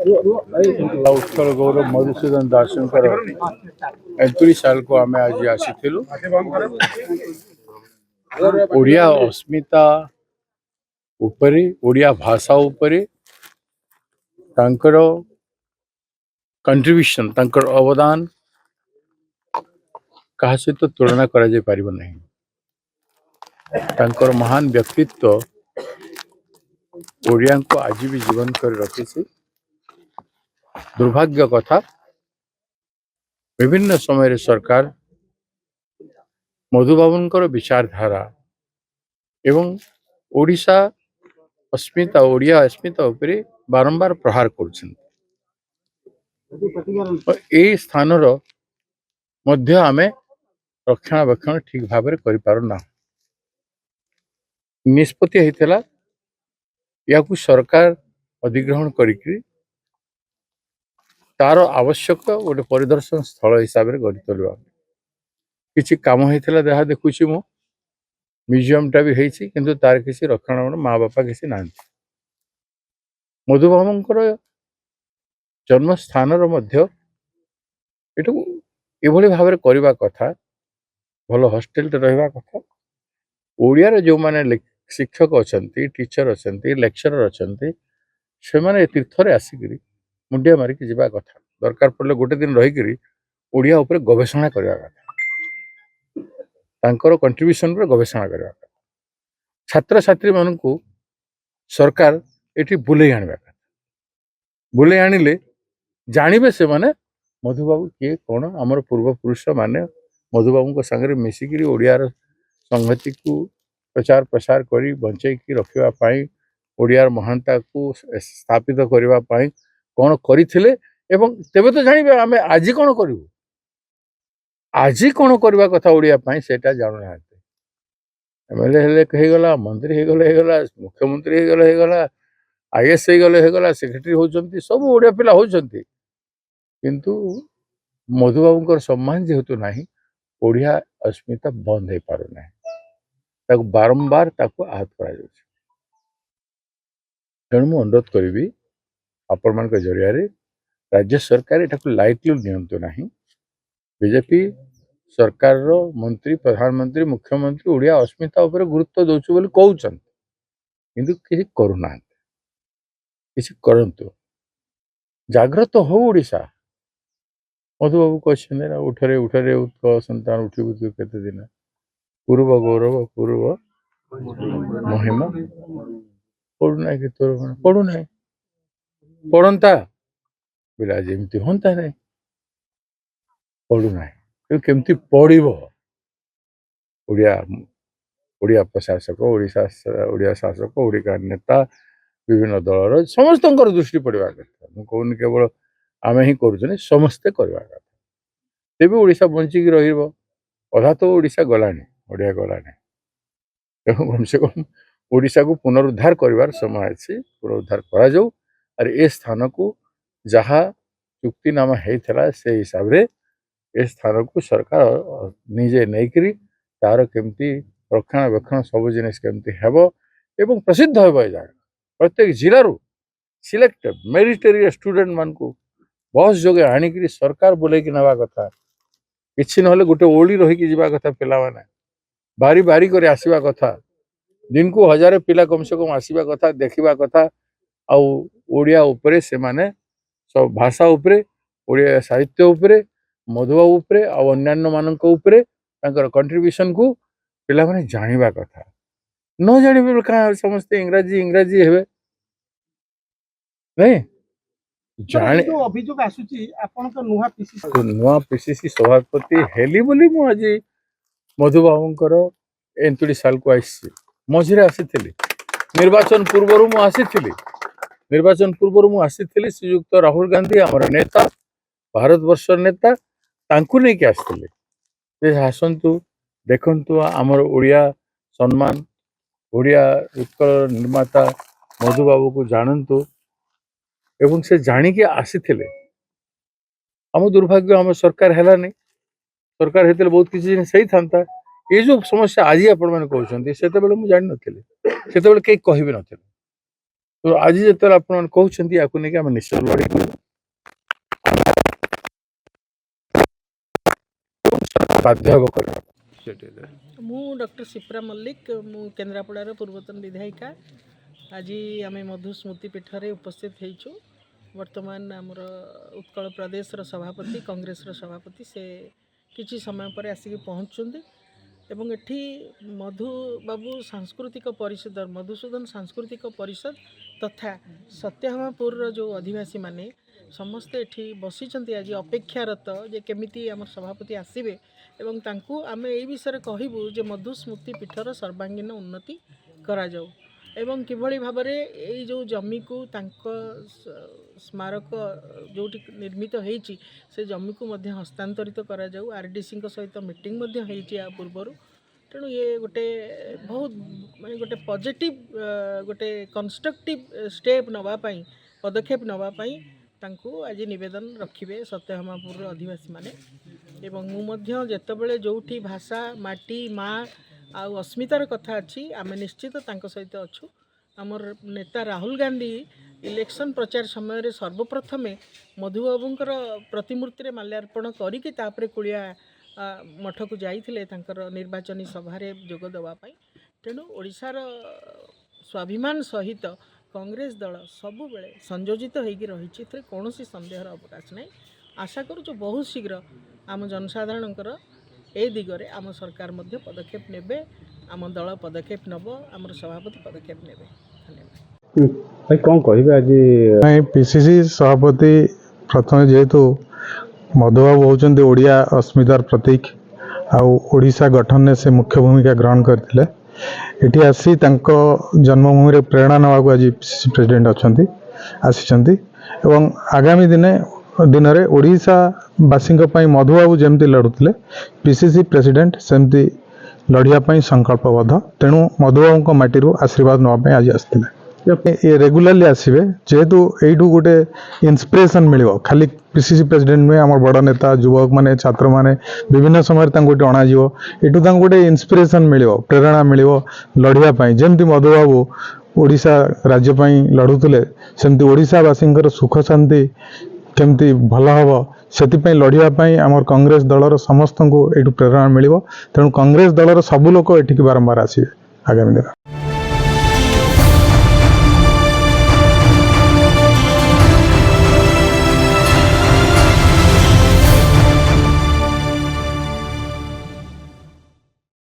उत्कल गौरव मधुसूदन दासंकर 39 साल को आम आज आसी ओडिया अस्मिता उपरे ओडिया भाषा उपरे तांकर कंट्रीब्यूशन तांकर अवदान कहा सहित तुलना करा जाय परिबो नहीं। तांकर महान व्यक्तित्व ओडिया को आज भी जीवन कर रखी। दुर्भाग्य कथा विभिन्न समय सरकार मधुबाबुंकर विचारधारा एवं ओडिशा अस्मिता ओडिया अस्मिता उपरे बारंबार प्रहार कर स्थान मध्य आमे रक्षणाबेक्षण ठीक भाव कर पारना। निष्पत्ति होता या सरकार अधिग्रहण करी तार आवश्यक गोटे परिदर्शन स्थल हिसाब से गढ़ी तोलवा किसी कम होता जहाँ देखुची मु म्यूजियम टा भी होती किंतु तार किसी रक्षण माँ बापा किसी ना। मधुबाबुंकर जन्म स्थान ये भाव करने कथा भल हॉस्टेल रहा कथा। ओडिया जो माने शिक्षक अच्छा टीचर अच्छा लेक्चरर अच्छा से माने तीर्थरे आसिक मुंडिया मारिक जावा कथा। दरकार पड़े गोटे दिन रहीकि ओडिया उपर गवेषणा करवा कथा तांकर कंट्रीब्यूशन पर गवेषणा करवा कथा। छात्र छात्री मान सरकार ये बुले आने बुले आनिले जानवे से माने मधुबाबू किए कौन आमर पूर्वपुरुष माने मधुबाबू सागर मिसिक ओडियार संहति को प्रचार प्रसार कर बंचई रखापी ओडियार महानता को स्थापित करने कौन करते एवं तेबे तो जानवे आम आज कौन करूँ आज कौन करवा कथा ओडिया सेटा जानू ना। एमएलए हेले मंत्री होगला मुख्यमंत्री होगला आईएएस होगला सेक्रेटरी होती सब ओडिया पिला होती किंतु मधुबाबू सम्मान जेहेतु ना ओडिया अस्मिता बंद हो पार बारंबार आहत कर तेणु मुझे अनुरोध करी आपण मान जरिया राज्य सरकार यहाँ लाइटली नियंतु ना। बीजेपी सरकार रो मंत्री प्रधानमंत्री मुख्यमंत्री ओडिया अस्मिता उपर गुरुत्व दौचु बोली कहउछन किंतु किसी करूना किसी करंतु जागृत हो ओडिशा। मधुबाबू कहते ना उठरे उठरे उत्कल संतान उठी बुझ केते दिन पूर्व गौरव पूर्व महिमा पढ़ुना कि तोर पढ़ुना पढ़ता बोले आज एमती हंता ना पढ़ुना केमती पढ़व ओडिया ओडिया प्रशासक ओडिया शासक ओडिया नेता विभिन्न दलर समस्त दृष्टि पड़ा कथा मुझे कहूनी केवल आम ही कर समस्ते करवा कथा तेज ओडिशा बंचिकी रहा तो ओडिशा गलानी ओडिया गलानी तेणु कम से कम ओडिशा को पुनरुद्धार कर समय अच्छी पुनरुद्धार करा जाऊ और ए स्थान को जहाँ चुक्तिनामा होता से हिसाब से ए स्थान को सरकार निजे नहींकरी तार केमती रक्षणाबेक्षण सब जिनिस केमती हेब एवं प्रसिद्ध हेब ए जगह प्रत्येक जिलूर सिलेक्ट मेरिटरी स्टूडेंट मान को बस जोगे आणिक सरकार बुलेक नवा कथा किसी ना गोटे ओली रहीकि जावा कथा पिला माने बारी बारी कर आसवा कथा दिन को 1000 पिला कम से कम आसवा कथा देखा कथा आउ ओडिया उपरे से माने सब भाषा उपरे ओडिया साहित्य उपरे मधुबाबू उपरे आउ अन्यान्य मानक उपरे तांकर कंट्रीब्यूशन को पिला माने जानिबा कथा न जानिबे का समस्त इंग्राजी इंग्राजी हेबे नहीं जाने अभियोग आसुची आपण तो नुआ पीसीसी सभापति हेली बोली मु आज मधुबाबूंकर 39 साल को आसी मझे आसी निर्वाचन पूर्व मु आसी निर्वाचन पूर्व मु आसी श्रीयुक्त राहुल गांधी आमर नेता भारत वर्ष नेता तांकु नहीं कि आसते आसतु देखु आमर ओडिया सम्मान ओडिया उत्कल निर्माता मधुबाबू को जानतु एवं से जाणिकी आसी आम दुर्भाग्य आम सरकार है सरकार होते बहुत किसी जिन सही था ये जो समस्या आज आपण मैंने कहते से मुझे जान नी से कहीं न तो आज जो आप कहते या नहीं आम निश्चय लड़े बाध्य हम कर मु डॉक्टर शिप्रा मल्लिक मु केन्द्रापड़ार पूर्वतन विधायिका आज आम मधु स्मृति पीठ रे उपस्थित होइछु। वर्तमान आमर उत्कल प्रदेश सभापति कांग्रेस सभापति से किछि समय पर आसिक पहुँचुंदी एवं एठी मधु बाबू सांस्कृतिक परिषद मधुसूदन सांस्कृतिक परिषद तथा सत्यहमापुर जो आदिवासी माने समस्ते एठी बसिचंती आज अपेक्षारत जे केमिति आम सभापति आसिबे एवं तांकू आमे एई विषय कहबू जे मधु स्मृति पीठर सर्वांगीन उन्नति करा जाऊ एवं किभଳି भाबरे एई जो जमी को तांको स्मारक जोटी निर्मित होईची से जमी को मध्य हस्तांतरित करा जाऊ। आरडीसी सहित मीटिंग मध्य होईची आ पूर्वर तेणु ये गोटे बहुत माने गोटे पॉजिटिव गोटे कंस्ट्रक्टिव स्टेप नवा पई पदक्षेप नवा पई तांकू आज निवेदन रखिबे सत्यहमापुर आदिवासी माने एवं मु मध्य जेतेबेले जोठी भाषा माटी माँ आउ अस्मितार कथा अच्छी आम निश्चित तांको सहित अच्छु। आमर नेता राहुल गांधी इलेक्शन प्रचार समय सर्वप्रथमे मधुबाबूंकर प्रतिमूर्ति माल्यार्पण करिके तापरे कुलिया मठ को जाइथिले तांकर निर्वाचनी सभारे जोग देवा पई। तेणु ओडिशार स्वाभिमान सहित कांग्रेस दल सबु बेले संयोजित होइकी रहिछि एथरे कोनोसी संदेहर अवकाश नहीं। आशा करूँ बहुत शीघ्र आम जनसाधारणकर ए दिगरे आम सरकार मध्य पदक्षेप नेबे आम दल पदक्षेप नब आम सभापति पदक्षेप नेबे। धन्यवाद भाई कौन कहे आज पीसीसी सभापति प्रथम जेहेतु मधुबाबू होचंदी ओडिया अस्मितार प्रतीक आउ ओडिशा गठन में से मुख्य भूमिका ग्रहण करते एटी आसी तांको जन्मभूमि रे प्रेरणा नवाक आज पीसीसी प्रेसिडेंट अच्छा आसी एवं आगामी दिन रे ओडिशा बासी मधुबाबू जमती लड़ुले पीसीसी प्रेसिडेंट सेमती लड़िया संकल्पबद्ध तेणु मधुबाबू माटी आशीर्वाद नापी आज आसते ये रेगुलाली आसवे जेहेतु यू गोटे इन्स्पिरेसन मिल खाली पीसीसी प्रेसिडेंट नुहे आम बड़ नेता युवक माने छात्र माने विभिन्न समय गोटे अणाज यू गोटे इन्स्पिरेसन मिल प्रेरणा मिल लड़िया जमती मधुबाबू ओडिशा राज्य लड़ुले सेमती ओडिशावासी सुख शांति केमती भल हम से लड़ाई आम कांग्रेस दलर समस्त को ये प्रेरणा मिल तेणु कांग्रेस दलर सबू लोक ये बारंबार आसवे आगामी दिन।